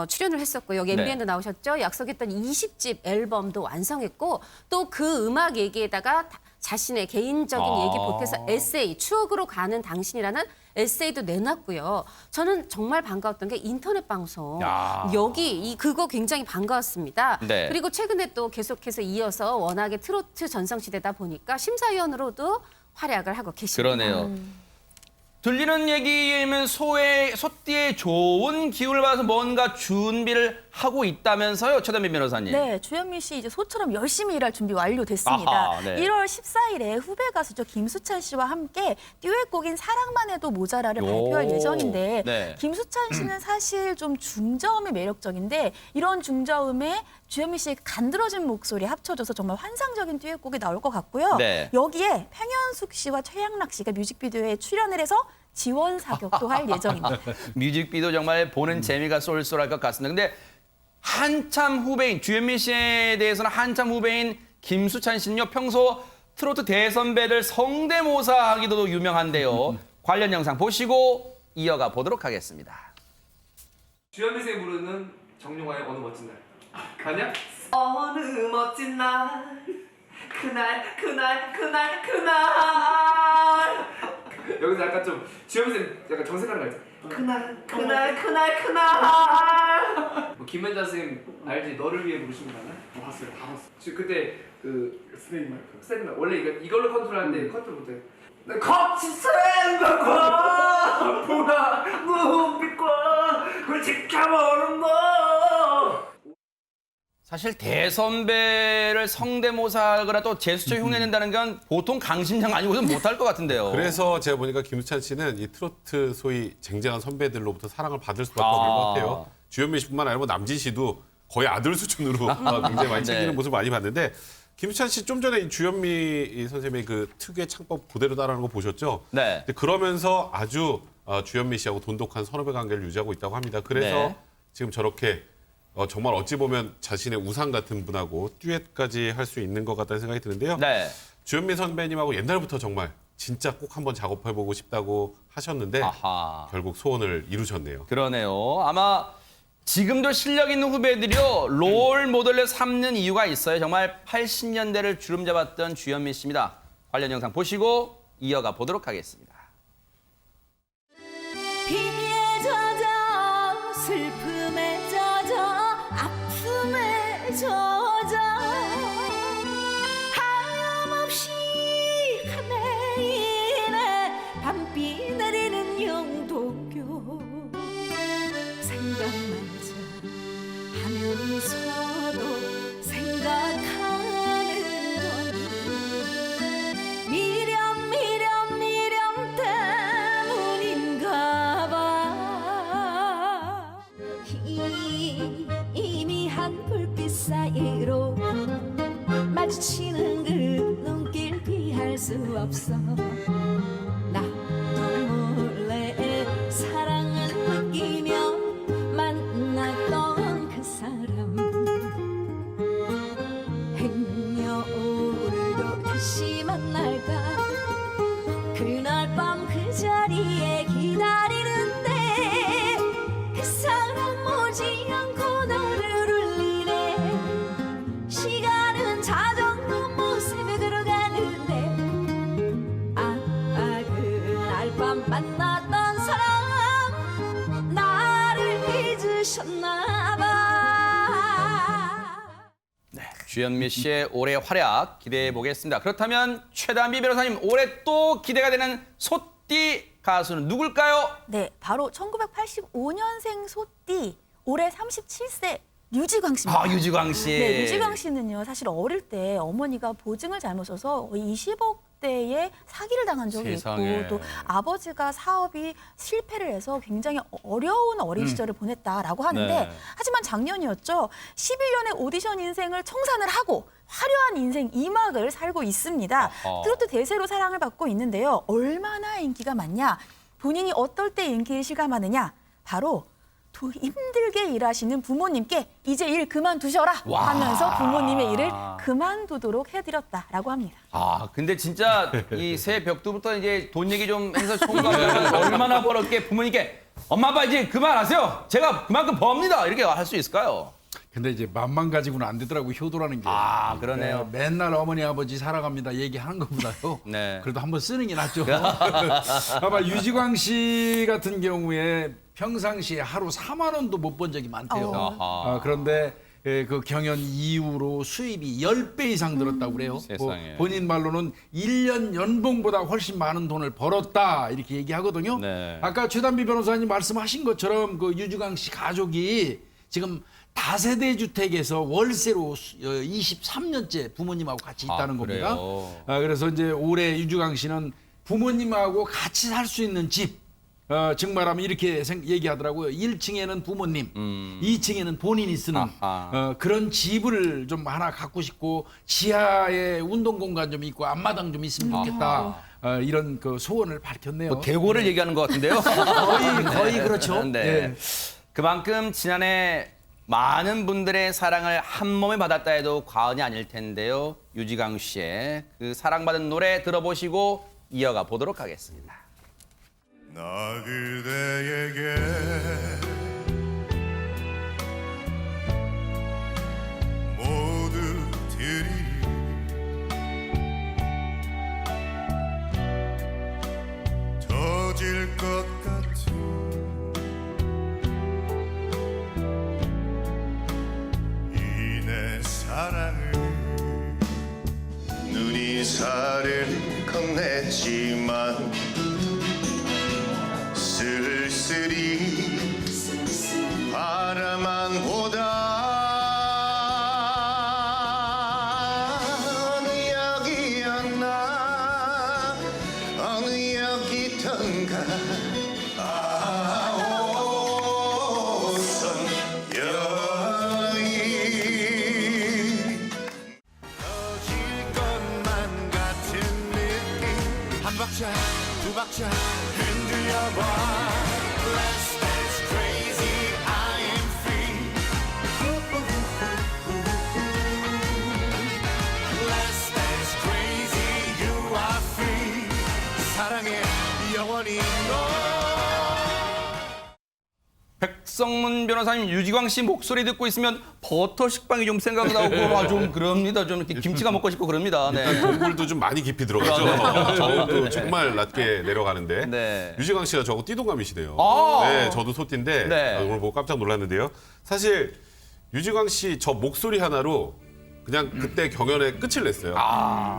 출연을 했었고요. 여기 MBN도 나오셨죠. 약속했던 20집 앨범도 완성했고 또 그 음악 얘기에다가 자신의 개인적인 얘기 보태서 에세이, 추억으로 가는 당신이라는 에세이도 내놨고요. 저는 정말 반가웠던 게 인터넷 방송. 여기 그거 굉장히 반가웠습니다. 네. 그리고 최근에 또 계속해서 이어서 워낙에 트로트 전성시대다 보니까 심사위원으로도 활약을 하고 계십니다. 그러네요. 들리는 얘기면 소띠의 좋은 기운을 받아서 뭔가 준비를 하고 있다면서요, 최단비 변호사님. 네, 주현미 씨 이제 소처럼 열심히 일할 준비 완료됐습니다. 아하, 네. 1월 14일에 후배 가수죠 김수찬 씨와 함께 듀엣곡인 사랑만 해도 모자라를 발표할 예정인데 네. 김수찬 씨는 사실 좀 중저음이 매력적인데 이런 중저음에 주현미 씨의 간드러진 목소리 합쳐져서 정말 환상적인 듀엣곡이 나올 것 같고요. 네. 여기에 팽현숙 씨와 최양락 씨가 뮤직비디오에 출연을 해서 지원 사격도 할 예정입니다. 뮤직비디오 정말 보는 재미가 쏠쏠할 것 같습니다. 근데 한참 후배인 주현미 씨에 대해서는 한참 후배인 김수찬 씨는요. 평소 트로트 대선배들 성대모사하기도 유명한데요. 관련 영상 보시고 이어가 보도록 하겠습니다. 주현미 쌤이 부르는 정용화의 어느 멋진 날. 가냐? 어느 멋진 날 그날 여기서 약간 좀 주현미 쌤 약간 정색하는 거 있잖아. 그날 뭐 김현자 쌤 알지? 너를 위해 부르신 거 알아? 봤어요. 다 봤어. 지금 그때 그 스테이크 원래 이걸로 컨트롤하는데 컨트롤 못해. 같이 생각과 보라 눈빛과 그걸 지켜보는 너. 사실 대선배를 성대모사하거나 또 제스처 흉내낸다는 건 보통 강심장 아니고는 못할 것 같은데요. 그래서 제가 보니까 김수찬 씨는 이 트로트 소위 쟁쟁한 선배들로부터 사랑을 받을 수밖에 없는 것 같아요. 주현미 씨뿐만 아니라 뭐 남진 씨도 거의 아들 수준으로 굉장히 많이 챙기는 네. 모습을 많이 봤는데 김수찬 씨 좀 전에 이 주현미 선생님의 그 특유의 창법 그대로 따라하는 거 보셨죠? 네. 근데 그러면서 아주 주현미 씨하고 돈독한 선후배 관계를 유지하고 있다고 합니다. 그래서 네. 지금 저렇게 정말 어찌 보면 자신의 우상 같은 분하고 듀엣까지 할 수 있는 것 같다는 생각이 드는데요. 네. 주현미 선배님하고 옛날부터 정말 진짜 꼭 한번 작업해보고 싶다고 하셨는데 아하. 결국 소원을 이루셨네요. 그러네요. 아마 지금도 실력 있는 후배들이요. 롤 모델로 삼는 이유가 있어요. 정말 80년대를 주름잡았던 주현미 씨입니다. 관련 영상 보시고 이어가 보도록 하겠습니다. 비에 젖어 슬픔에 젖어 아픔에 젖어 하염없이 하늘이네 밤비 내리는 영도교 생각마저 하면서도 생각하는 건 미련 때문인가 봐 희미한 불빛 사이로 마주치는 그 눈길 피할 수 없어 나도 몰래 사랑을 느끼며 만났던 그 사람 행여 오늘도 다시 만날까 그날 밤 그 자리에 기다리는데 그 사람 오지 않고 나를 울리네 시간은 자전거 모습에 들어가는데 그날 밤 만났던 사람 나를 잊으셨나 봐 주현미 씨의 올해 활약 기대해 보겠습니다. 그렇다면 최단비 변호사님 올해 또 기대가 되는 소띠 가수는 누굴까요? 네, 바로 1985년생 소띠, 올해 37세 유지광 씨입니다. 아, 유지광 씨. 네, 유지광 씨는요, 사실 어릴 때 어머니가 보증을 잘못해서 20억대의 사기를 당한 적이 세상에. 있고, 또 아버지가 사업이 실패를 해서 굉장히 어려운 어린 시절을 보냈다라고 하는데, 네. 하지만 작년이었죠. 11년의 오디션 인생을 청산을 하고 화려한 인생 2막을 살고 있습니다. 아하. 트로트 대세로 사랑을 받고 있는데요. 얼마나 인기가 많냐? 본인이 어떨 때 인기를 실감하느냐? 바로 힘들게 일하시는 부모님께 이제 일 그만두셔라 와. 하면서 부모님의 일을 그만두도록 해드렸다라고 합니다. 아, 근데 진짜 이 새 벽두부터 이제 돈 얘기 좀 해서 총각하면 얼마나 벌었게 부모님께 엄마 아빠 이제 그만하세요. 제가 그만큼 법니다. 이렇게 할 수 있을까요? 근데 이제 맘만 가지고는 안 되더라고 효도라는 게. 아, 그러네요. 맨날 어머니 아버지 사랑합니다 얘기하는 것보다요. 네. 그래도 한번 쓰는 게 낫죠. 아마 유지광 씨 같은 경우에 평상시에 하루 4만 원도 못 번 적이 많대요. 아하. 그런데 그 경연 이후로 수입이 10배 이상 늘었다고 그래요. 세상에. 본인 말로는 1년 연봉보다 훨씬 많은 돈을 벌었다 이렇게 얘기하거든요. 네. 아까 최단비 변호사님 말씀하신 것처럼 그 유지광 씨 가족이 지금 다세대 주택에서 월세로 23년째 부모님하고 같이 있다는 겁니다. 그래요? 그래서 이제 올해 유지광 씨는 부모님하고 같이 살 수 있는 집, 정말하면 이렇게 얘기하더라고요. 1층에는 부모님, 2층에는 본인이 쓰는 아하. 그런 집을 좀 하나 갖고 싶고 지하에 운동 공간 좀 있고 앞마당 좀 있으면 좋겠다. 이런 그 소원을 밝혔네요. 뭐 대고를 얘기하는 것 같은데요. 거의 그렇죠. 네. 예. 그만큼 지난해 많은 분들의 사랑을 한 몸에 받았다 해도 과언이 아닐 텐데요. 유지광 씨의 그 사랑받은 노래 들어보시고 이어가 보도록 하겠습니다. 나 그대에게 모두들이 터질 것 같은 이 내 사랑을 눈이 살을 건넸지만 쓸쓸히 바라만 보다 여기 있던가 오선 여인 터질 것만 같은 느낌 한 박자 두 박자 흔들려봐 Let's dance crazy I am free Let's dance crazy you are free 사랑해 영원히 너 백성문 변호사님, 유지광 씨 목소리 듣고 있으면 버터 식빵이 좀 생각나고 좀 그럽니다. 좀 이렇게 김치가 먹고 싶고 그럽니다. 네. 동굴도 좀 많이 깊이 들어가죠. 저도 정말 낮게 내려가는데 네. 유지광 씨가 저하고 띠동갑이시대요. 아. 네, 저도 소띠인데 네. 오늘 보고 깜짝 놀랐는데요. 사실 유지광 씨 저 목소리 하나로 그냥 그때 경연에 끝을 냈어요.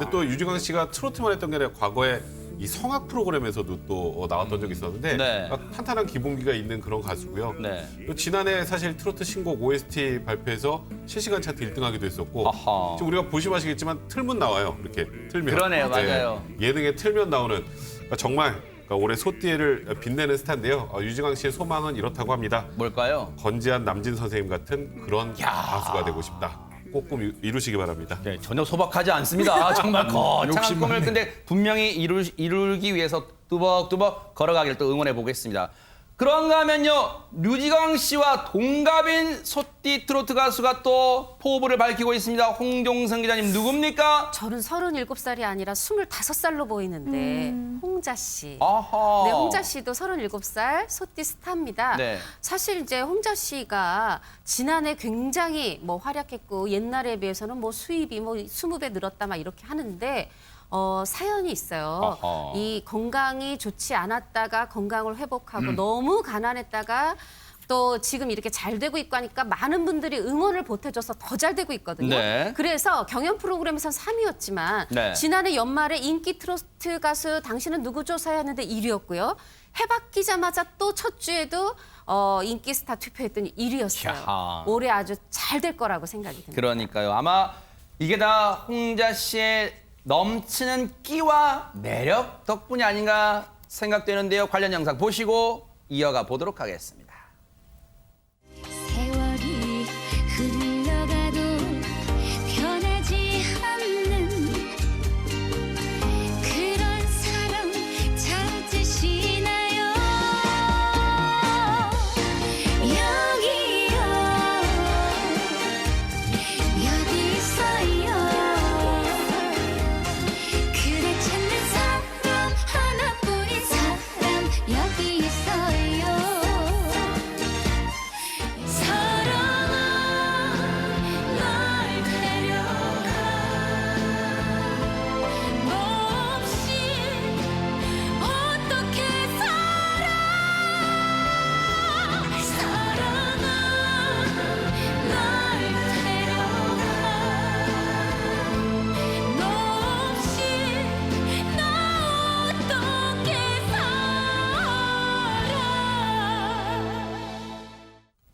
근데 또 유지광 씨가 트로트만 했던 게 아니라 과거에 이 성악 프로그램에서도 또 나왔던 적이 있었는데 네. 탄탄한 기본기가 있는 그런 가수고요. 네. 또 지난해 사실 트로트 신곡 OST 발표해서 실시간 차트 1등하기도 했었고 아하. 지금 우리가 보시면 아시겠지만 틀면 나와요. 이렇게 틀면. 그러네요, 맞아요. 예능에 틀면 나오는 그러니까 정말 올해 소띠를 빛내는 스타인데요. 유지광 씨의 소망은 이렇다고 합니다. 뭘까요? 건지한 남진 선생님 같은 그런 가수가 되고 싶다. 꼭 이루시기 바랍니다. 네, 전혀 소박하지 않습니다. 정말 거창한 욕심 꿈을 많네. 근데 분명히 이루기 위해서 뚜벅뚜벅 걸어가기를 또 응원해 보겠습니다. 그런가 하면요, 류지광 씨와 동갑인 소띠 트로트 가수가 또 포부를 밝히고 있습니다. 홍종성 기자님 누굽니까? 저는 37살이 아니라 25살로 보이는데 홍자 씨. 아하. 네, 홍자 씨도 37살 소띠 스타입니다. 네. 사실 이제 홍자 씨가 지난해 굉장히 뭐 활약했고 옛날에 비해서는 뭐 수입이 뭐 20배 늘었다 막 이렇게 하는데 사연이 있어요. 아하. 이 건강이 좋지 않았다가 건강을 회복하고 너무 가난했다가 또 지금 이렇게 잘 되고 있고 하니까 많은 분들이 응원을 보태줘서 더 잘 되고 있거든요. 네. 그래서 경연 프로그램에선 3위였지만 네. 지난해 연말에 인기 트로트 가수 당신은 누구 조사했는데 1위였고요. 해바뀌자마자 또 첫 주에도 인기 스타 투표했더니 1위였어요. 야하. 올해 아주 잘 될 거라고 생각이 듭니다. 그러니까요. 아마 이게 다 홍자 씨의 넘치는 끼와 매력 덕분이 아닌가 생각되는데요. 관련 영상 보시고 이어가 보도록 하겠습니다. 세월이 흘러가도 변하지 않는 그런 사람 찾으시나요? 여기요 여기 있어요 그대 찾는 사람 하나뿐인 사람 여기 있어요 사랑아 날 데려가 너 없이 어떻게 살아 사랑아 날 데려가 너 없이 나 어떻게 살아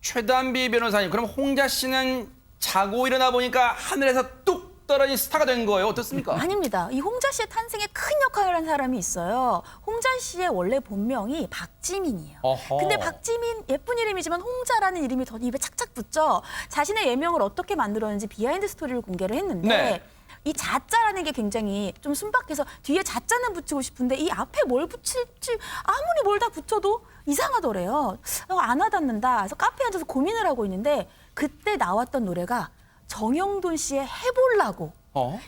최단비 변호사님, 그럼 홍자 씨는 자고 일어나 보니까 하늘에서 뚝 떨어진 스타가 된 거예요. 어떻습니까? 아닙니다. 이 홍자 씨의 탄생에 큰 역할을 한 사람이 있어요. 홍자 씨의 원래 본명이 박지민이에요. 어허. 근데 박지민 예쁜 이름이지만 홍자라는 이름이 더 입에 착착 붙죠. 자신의 예명을 어떻게 만들었는지 비하인드 스토리를 공개를 했는데 네. 이 자자라는 게 굉장히 좀 순박해서 뒤에 자자는 붙이고 싶은데 이 앞에 뭘 붙일지 아무리 뭘 다 붙여도 이상하더래요. 안 와닿는다. 그래서 카페에 앉아서 고민을 하고 있는데 그때 나왔던 노래가 정영돈 씨의 해볼라고.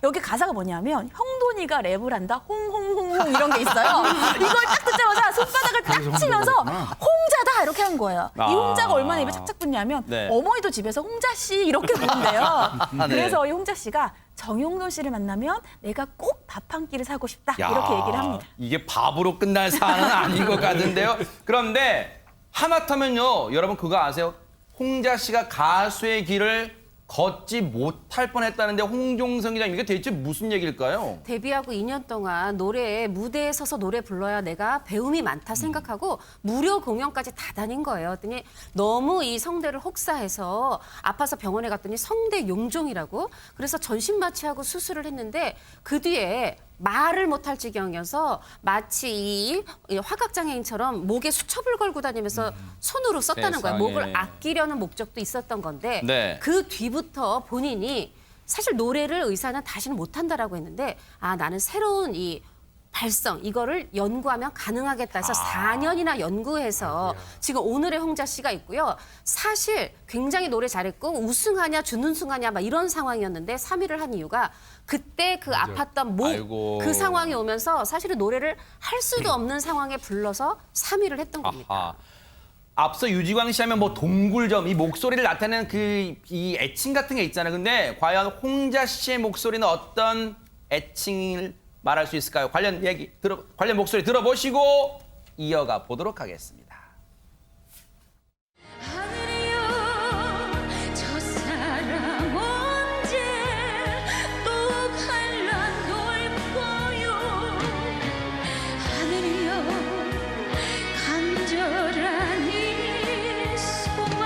여기 가사가 뭐냐면 형돈이가 랩을 한다 홍홍홍홍 이런 게 있어요. 이걸 딱 듣자마자 손바닥을 딱 치면서 홍자다 이렇게 한 거예요. 이 홍자가 얼마나 입에 착착 붙냐면 네. 어머니도 집에서 홍자 씨 이렇게 부른대요. 네. 그래서 이 홍자 씨가 정용돈 씨를 만나면 내가 꼭 밥 한 끼를 사고 싶다 야, 이렇게 얘기를 합니다. 이게 밥으로 끝날 사안은 아닌 것 같은데요. 그런데 하마터면요, 여러분 그거 아세요? 홍자 씨가 가수의 길을 걷지 못할 뻔했다는데 홍종성 기자님, 이게 대체 무슨 얘기일까요? 데뷔하고 2년 동안 무대에 서서 노래 불러야 내가 배움이 많다 생각하고 무료 공연까지 다 다닌 거예요. 그랬더니 너무 이 성대를 혹사해서 아파서 병원에 갔더니 성대 용종이라고. 그래서 전신 마취하고 수술을 했는데 그 뒤에 말을 못할 지경이어서 마치 이 화각장애인처럼 목에 수첩을 걸고 다니면서 손으로 썼다는 거야. 세상에. 목을 아끼려는 목적도 있었던 건데 네. 그 뒤부터 본인이 사실 노래를 의사는 다시는 못한다라고 했는데 아 나는 새로운 이 발성 이거를 연구하면 가능하겠다 해서 4년이나 연구해서 지금 오늘의 홍자 씨가 있고요. 사실 굉장히 노래 잘했고 우승하냐 준우승하냐 막 이런 상황이었는데 3위를 한 이유가 그때 그 아팠던 목 아이고. 그 상황이 오면서 사실은 노래를 할 수도 없는 상황에 불러서 3위를 했던 겁니다. 아하. 앞서 유지광 씨 하면 뭐 동굴점 이 목소리를 나타내는 그 이 애칭 같은 게 있잖아요. 근데 과연 홍자 씨의 목소리는 어떤 애칭을 말할 수 있을까요? 관련 목소리 들어보시고 이어가 보도록 하겠습니다. 하늘이여 저 사람 언제 또 갈라놓을까요 하늘이여 간절한 이 소망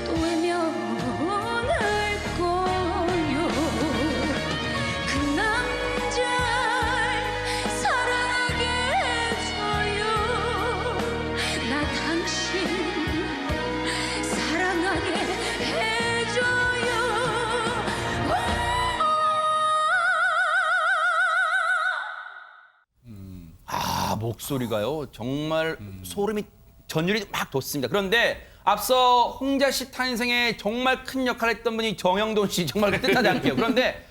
또 외면할 거요 그 남자 사랑하게 해줘요 나 당신 사랑하게 해줘요 아 목소리가요 정말 소름이 전율이 막 돋습니다. 그런데 앞서 홍자 씨 탄생에 정말 큰 역할을 했던 분이 정영돈 씨 정말 뜻하지 않게요. 그런데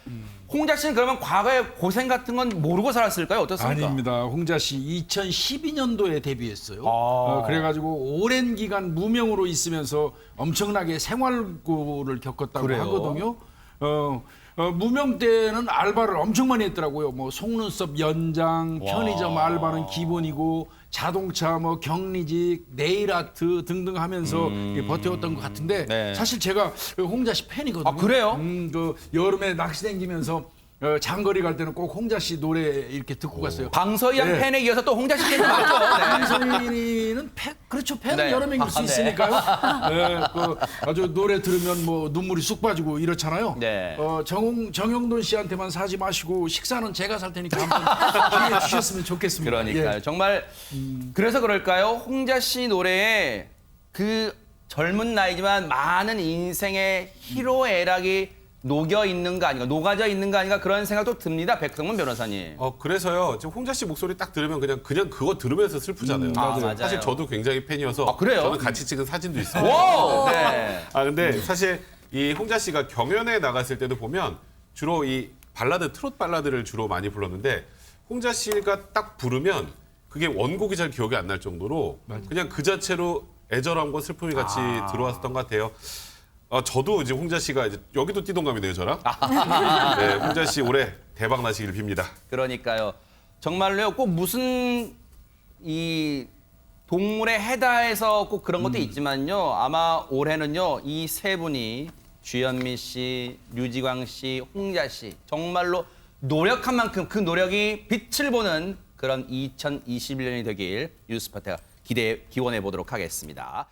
홍자 씨는 그러면 과거에 고생 같은 건 모르고 살았을까요? 어떻습니까? 아닙니다. 홍자 씨 2012년도에 데뷔했어요. 그래가지고 오랜 기간 무명으로 있으면서 엄청나게 생활고를 겪었다고 그래요? 하거든요. 무명 때는 알바를 엄청 많이 했더라고요. 뭐 속눈썹 연장, 편의점 알바는 기본이고 자동차, 뭐 경리직, 네일아트 등등 하면서 버텨왔던 것 같은데 네. 사실 제가 홍자 씨 팬이거든요. 아, 그래요? 그 여름에 낚시 다니면서 장거리 갈 때는 꼭 홍자 씨 노래 이렇게 듣고 갔어요. 방서희양 네. 팬에 이어서 또 홍자 씨 팬도 맞죠? 네. 방송인은 그렇죠. 팬은 네. 여러 명일 수 아, 네. 있으니까요. 네, 그 아주 노래 들으면 뭐 눈물이 쑥 빠지고 이렇잖아요. 네. 정영돈 씨한테만 사지 마시고 식사는 제가 살 테니까 한번 기회 주셨으면 좋겠습니다. 그러니까요. 예. 정말 그래서 그럴까요? 홍자 씨 노래에 그 젊은 나이지만 많은 인생의 희로애락이 녹여 있는 거 아닌가, 녹아져 있는 거 아닌가 그런 생각도 듭니다. 백성문 변호사님. 그래서 지금 홍자 씨 목소리 딱 들으면 그냥 그거 들으면서 슬프잖아요. 맞아요. 사실 저도 굉장히 팬이어서 아, 그래요? 저는 같이 찍은 사진도 있습니다. 와! 네. 근데 사실 이 홍자 씨가 경연에 나갔을 때도 보면 주로 이 발라드, 트롯 발라드를 주로 많이 불렀는데 홍자 씨가 딱 부르면 그게 원곡이 잘 기억이 안 날 정도로 그냥 그 자체로 애절함과 슬픔이 같이 들어왔었던 것 같아요. 저도 이제 홍자 씨가 이제 여기도 띠동갑이네요, 저랑. 네, 홍자 씨 올해 대박 나시길 빕니다. 그러니까요. 정말로요. 꼭 무슨 이 동물의 해다에서 꼭 그런 것도 있지만요. 아마 올해는요. 이 세 분이 주현미 씨, 류지광 씨, 홍자 씨 정말로 노력한 만큼 그 노력이 빛을 보는 그런 2021년이 되길 뉴스파트가 기원해 보도록 하겠습니다.